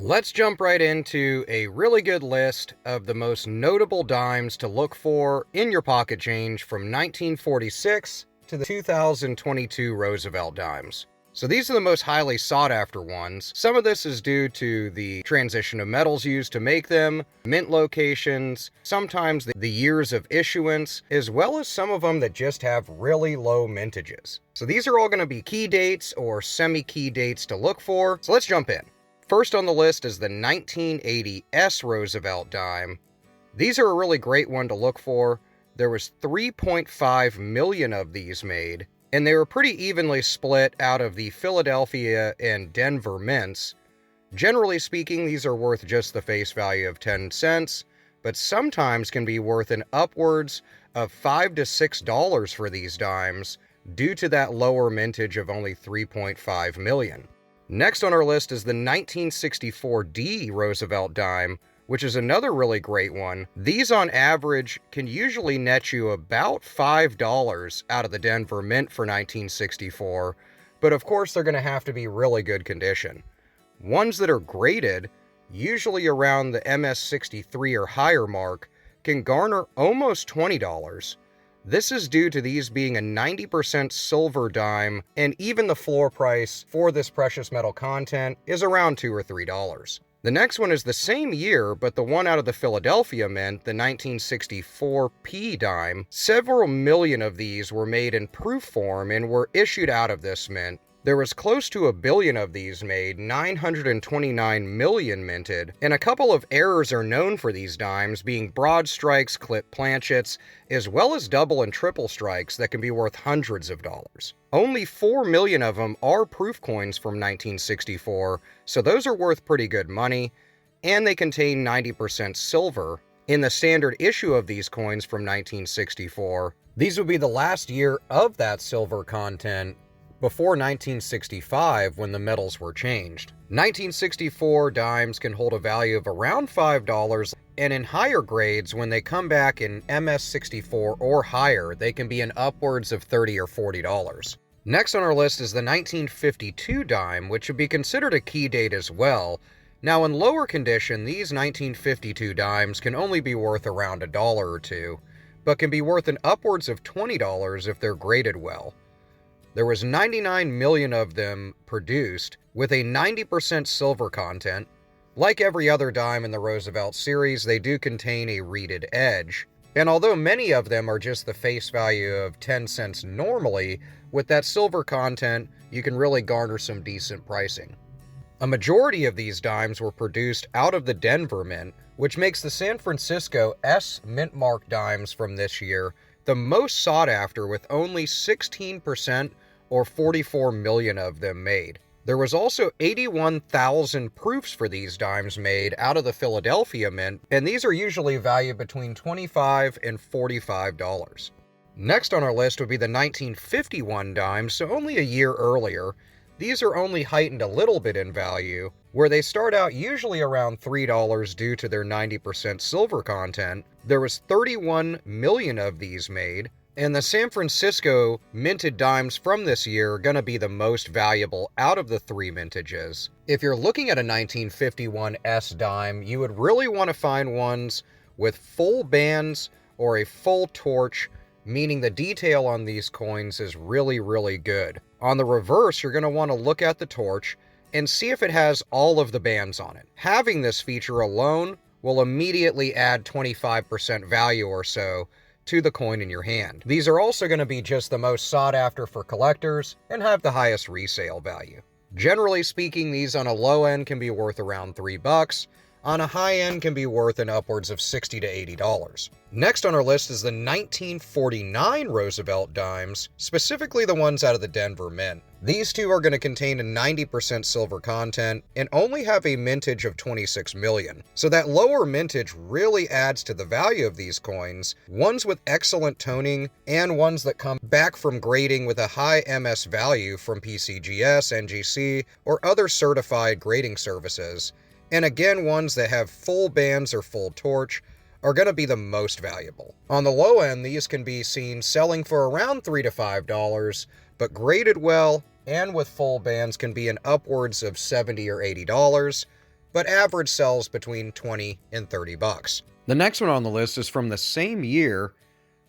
Let's jump right into a really good list of the most notable dimes to look for in your pocket change from 1946 to the 2022 Roosevelt dimes. So these are the most highly sought after ones. Some of this is due to the transition of metals used to make them, mint locations, sometimes the years of issuance, as well as some of them that just have really low mintages. So these are all going to be key dates or semi-key dates to look for. So let's jump in. First on the list is the 1980 S Roosevelt dime. These are a really great one to look for. There was 3.5 million of these made, and they were pretty evenly split out of the Philadelphia and Denver mints. Generally speaking, these are worth just the face value of 10 cents, but sometimes can be worth an upwards of $5 to $6 for these dimes due to that lower mintage of only 3.5 million. Next on our list is the 1964 D Roosevelt dime, which is another really great one. These on average can usually net you about $5 out of the Denver Mint for 1964, but of course they're going to have to be really good condition. Ones that are graded, usually around the MS63 or higher mark, can garner almost $20. This is due to these being a 90% silver dime, and even the floor price for this precious metal content is around $2 or $3. The next one is the same year, but the one out of the Philadelphia Mint, the 1964 P dime. Several million of these were made in proof form and were issued out of this mint. There was close to 1 billion of these made, 929 million minted, and a couple of errors are known for these dimes, being Broadstrikes, clip Planchets, as well as double and triple strikes that can be worth hundreds of dollars. Only 4 million of them are proof coins from 1964, so those are worth pretty good money, and they contain 90% silver. In the standard issue of these coins from 1964, these would be the last year of that silver content, before 1965 when the metals were changed. 1964 dimes can hold a value of around $5, and in higher grades, when they come back in MS64 or higher, they can be in upwards of $30 or $40. Next on our list is the 1952 dime, which would be considered a key date as well. Now in lower condition, these 1952 dimes can only be worth around $1 or $2, but can be worth an upwards of $20 if they're graded well. There was 99 million of them produced, with a 90% silver content. Like every other dime in the Roosevelt series, they do contain a reeded edge. And although many of them are just the face value of 10 cents normally, with that silver content, you can really garner some decent pricing. A majority of these dimes were produced out of the Denver Mint, which makes the San Francisco S Mint Mark dimes from this year the most sought after, with only 16% or 44 million of them made. There was also 81,000 proofs for these dimes made out of the Philadelphia Mint, and these are usually valued between $25 and $45. Next on our list would be the 1951 dimes, so only a year earlier. These are only heightened a little bit in value, where they start out usually around $3 due to their 90% silver content. There was 31 million of these made, and the San Francisco minted dimes from this year are going to be the most valuable out of the three mintages. If you're looking at a 1951 S dime, you would really want to find ones with full bands or a full torch, meaning the detail on these coins is really, really good. On the reverse, you're going to want to look at the torch and see if it has all of the bands on it. Having this feature alone will immediately add 25% value or so to the coin in your hand. These are also going to be just the most sought after for collectors and have the highest resale value. Generally speaking, these on a low end can be worth around $3. On a high end can be worth an upwards of $60 to $80. Next on our list is the 1949 Roosevelt dimes, specifically the ones out of the Denver Mint. These two are going to contain a 90% silver content and only have a mintage of 26 million. So that lower mintage really adds to the value of these coins, ones with excellent toning and ones that come back from grading with a high MS value from PCGS, NGC, or other certified grading services. And again, ones that have full bands or full torch are going to be the most valuable. On the low end, these can be seen selling for around $3 to $5, but graded well and with full bands can be in upwards of $70 or $80. but average sells between 20 and 30 bucks. The next one on the list is from the same year,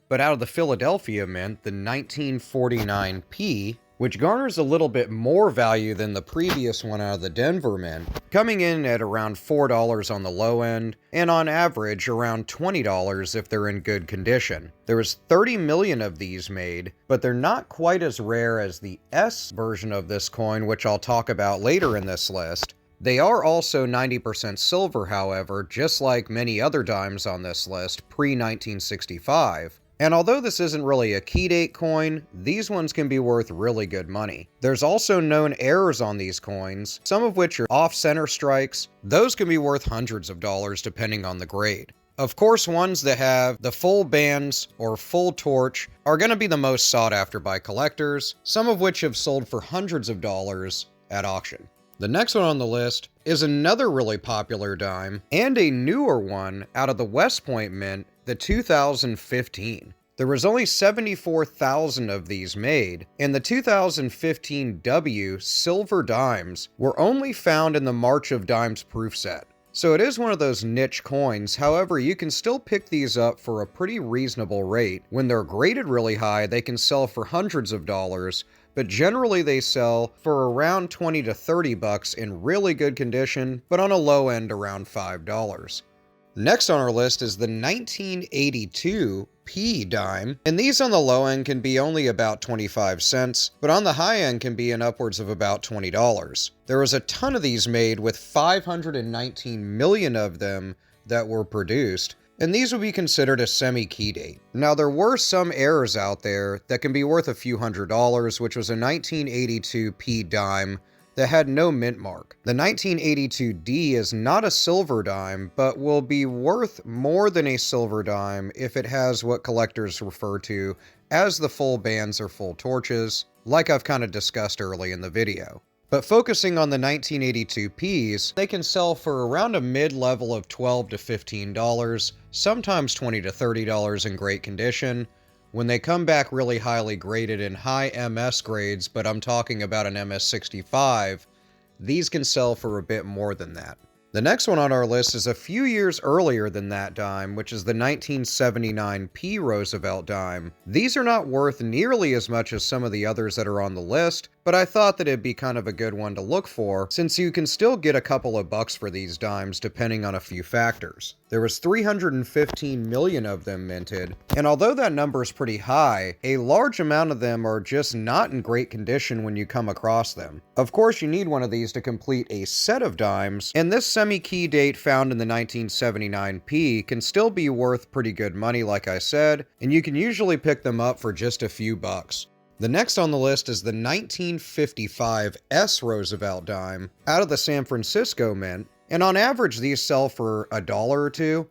but out of the Philadelphia Mint, the 1949p, which garners a little bit more value than the previous one out of the Denver Mint, coming in at around $4 on the low end, and on average around $20 if they're in good condition. There was 30 million of these made, but they're not quite as rare as the S version of this coin, which I'll talk about later in this list. They are also 90% silver, however, just like many other dimes on this list pre-1965. And although this isn't really a key date coin, these ones can be worth really good money. There's also known errors on these coins, some of which are off-center strikes. Those can be worth hundreds of dollars depending on the grade. Of course, ones that have the full bands or full torch are going to be the most sought after by collectors, some of which have sold for hundreds of dollars at auction. The next one on the list is another really popular dime, and a newer one out of the West Point Mint, the 2015. There was only 74,000 of these made, and the 2015 W silver dimes were only found in the March of Dimes proof set. So it is one of those niche coins. However, you can still pick these up for a pretty reasonable rate. When they're graded really high, they can sell for hundreds of dollars, but generally they sell for around 20 to 30 bucks in really good condition, but on a low end around $5. Next on our list is the 1982 P dime, and these on the low end can be only about 25 cents, but on the high end can be in upwards of about $20. There was a ton of these made, with 519 million of them that were produced, and these would be considered a semi-key date. Now, there were some errors out there that can be worth a few $100s, which was a 1982 P dime that had no mint mark. The 1982D is not a silver dime, but will be worth more than a silver dime if it has what collectors refer to as the full bands or full torches, like I've kind of discussed early in the video. But focusing on the 1982Ps, they can sell for around a mid-level of $12 to $15, sometimes $20 to $30 in great condition. When they come back really highly graded in high MS grades, but I'm talking about an MS65, these can sell for a bit more than that. The next one on our list is a few years earlier than that dime, which is the 1979 P Roosevelt dime. These are not worth nearly as much as some of the others that are on the list, but I thought that it'd be kind of a good one to look for, since you can still get a couple of bucks for these dimes depending on a few factors. There was 315 million of them minted, and although that number is pretty high, a large amount of them are just not in great condition when you come across them. Of course, you need one of these to complete a set of dimes, and this semi-key date found in the 1979 P can still be worth pretty good money, like I said, and you can usually pick them up for just a few bucks. The next on the list is the 1955 S Roosevelt dime out of the San Francisco Mint, and on average these sell for $1 or $2,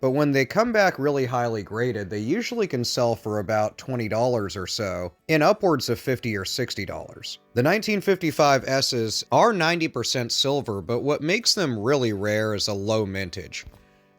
but when they come back really highly graded, they usually can sell for about $20 or so, in upwards of $50 or $60. The 1955 S's are 90% silver, but what makes them really rare is a low mintage.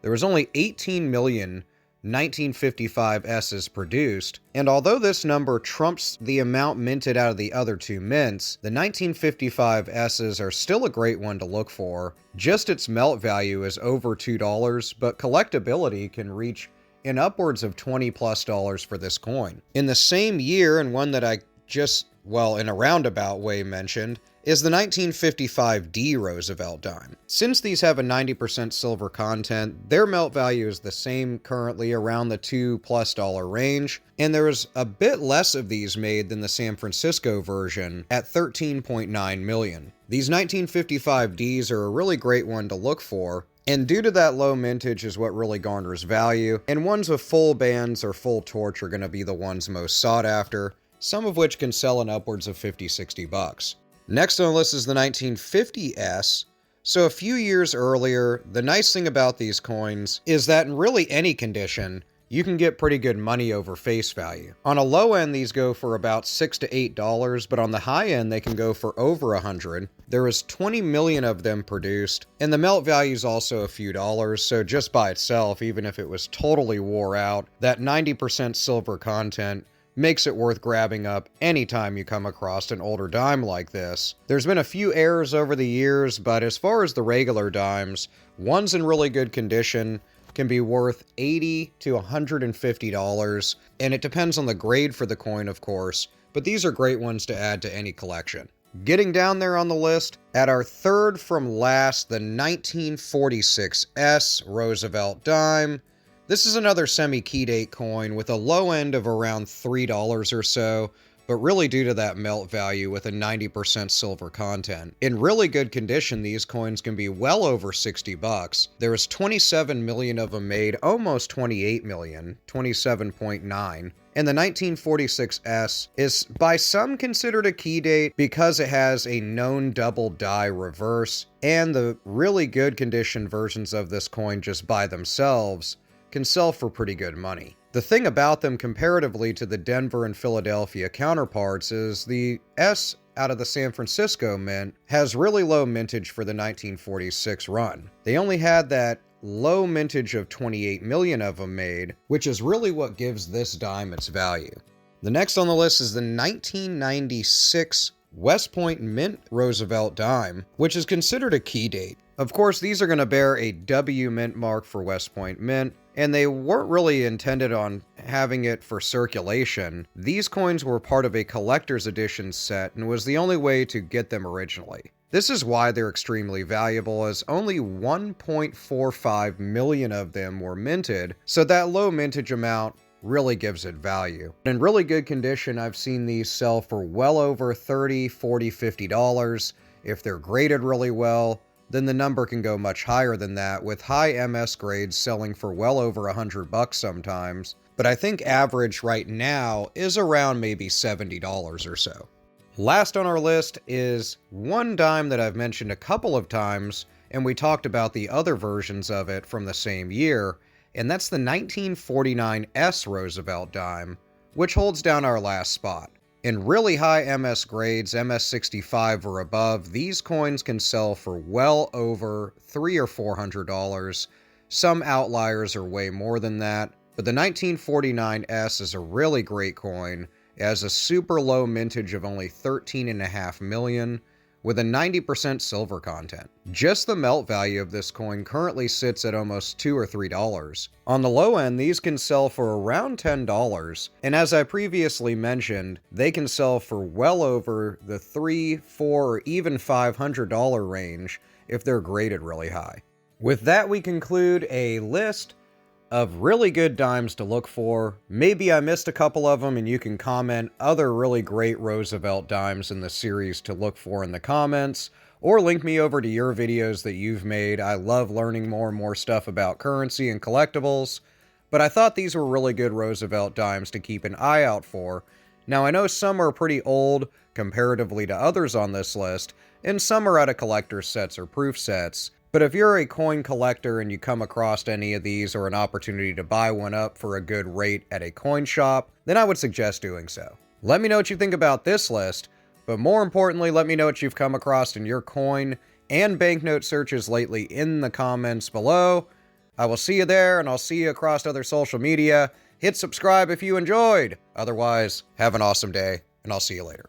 There was only 18 million 1955 S's produced, and although this number trumps the amount minted out of the other two mints, the 1955 S's are still a great one to look for. Just its melt value is over $2, but collectability can reach in upwards of $20+ for this coin. In the same year, and one that I just, well, in a roundabout way mentioned, is the 1955D Roosevelt dime. Since these have a 90% silver content, their melt value is the same, currently around the $2+ range, and there is a bit less of these made than the San Francisco version at 13.9 million. These 1955Ds are a really great one to look for, and due to that low mintage is what really garners value, and ones with full bands or full torch are going to be the ones most sought after, some of which can sell in upwards of $50-60 bucks. Next on the list is the 1950S. So a few years earlier, the nice thing about these coins is that in really any condition, you can get pretty good money over face value. On a low end, these go for about $6 to $8, but on the high end, they can go for over $100. There is 20 million of them produced, and the melt value is also a few dollars, so just by itself, even if it was totally wore out, that 90% silver content makes it worth grabbing up anytime you come across an older dime like this. There's been a few errors over the years, but as far as the regular dimes, ones in really good condition can be worth $80 to $150, and it depends on the grade for the coin, of course, but these are great ones to add to any collection. Getting down there on the list, at our third from last, the 1946S Roosevelt dime. This is another semi-key date coin with a low end of around $3 or so, but really due to that melt value with a 90% silver content. In really good condition, these coins can be well over 60 bucks. There was 27 million of them made, almost 28 million, 27.9. And the 1946S is by some considered a key date because it has a known double die reverse, and the really good condition versions of this coin just by themselves can sell for pretty good money. The thing about them comparatively to the Denver and Philadelphia counterparts is the S out of the San Francisco Mint has really low mintage for the 1946 run. They only had that low mintage of 28 million of them made, which is really what gives this dime its value. The next on the list is the 1996 West Point Mint Roosevelt dime, which is considered a key date. Of course, these are going to bear a W mint mark for West Point Mint, and they weren't really intended on having it for circulation. These coins were part of a collector's edition set and was the only way to get them originally. This is why they're extremely valuable, as only 1.45 million of them were minted, so that low mintage amount really gives it value. In really good condition, I've seen these sell for well over $30, $40, $50. If they're graded really well, then the number can go much higher than that, with high MS grades selling for well over $100 sometimes. But I think average right now is around maybe $70 or so. Last on our list is one dime that I've mentioned a couple of times, and we talked about the other versions of it from the same year, and that's the 1949S Roosevelt dime, which holds down our last spot. In really high MS grades, MS65 or above, these coins can sell for well over $300 or $400. Some outliers are way more than that, but the 1949S is a really great coin. It has a super low mintage of only 13.5 million, with a 90% silver content. Just the melt value of this coin currently sits at almost $2 or $3. On the low end, these can sell for around $10, and as I previously mentioned, they can sell for well over the $3, $4, or even $500 range if they're graded really high. With that, we conclude a list of really good dimes to look for. Maybe I missed a couple of them, and you can comment other really great Roosevelt dimes in the series to look for in the comments, or link me over to your videos that you've made. I love learning more and more stuff about currency and collectibles, but I thought these were really good Roosevelt dimes to keep an eye out for. Now, I know some are pretty old comparatively to others on this list, and some are out of collector's sets or proof sets. But if you're a coin collector and you come across any of these or an opportunity to buy one up for a good rate at a coin shop, then I would suggest doing so. Let me know what you think about this list, but more importantly, let me know what you've come across in your coin and banknote searches lately in the comments below. I will see you there, and I'll see you across other social media. Hit subscribe if you enjoyed. Otherwise, have an awesome day, and I'll see you later.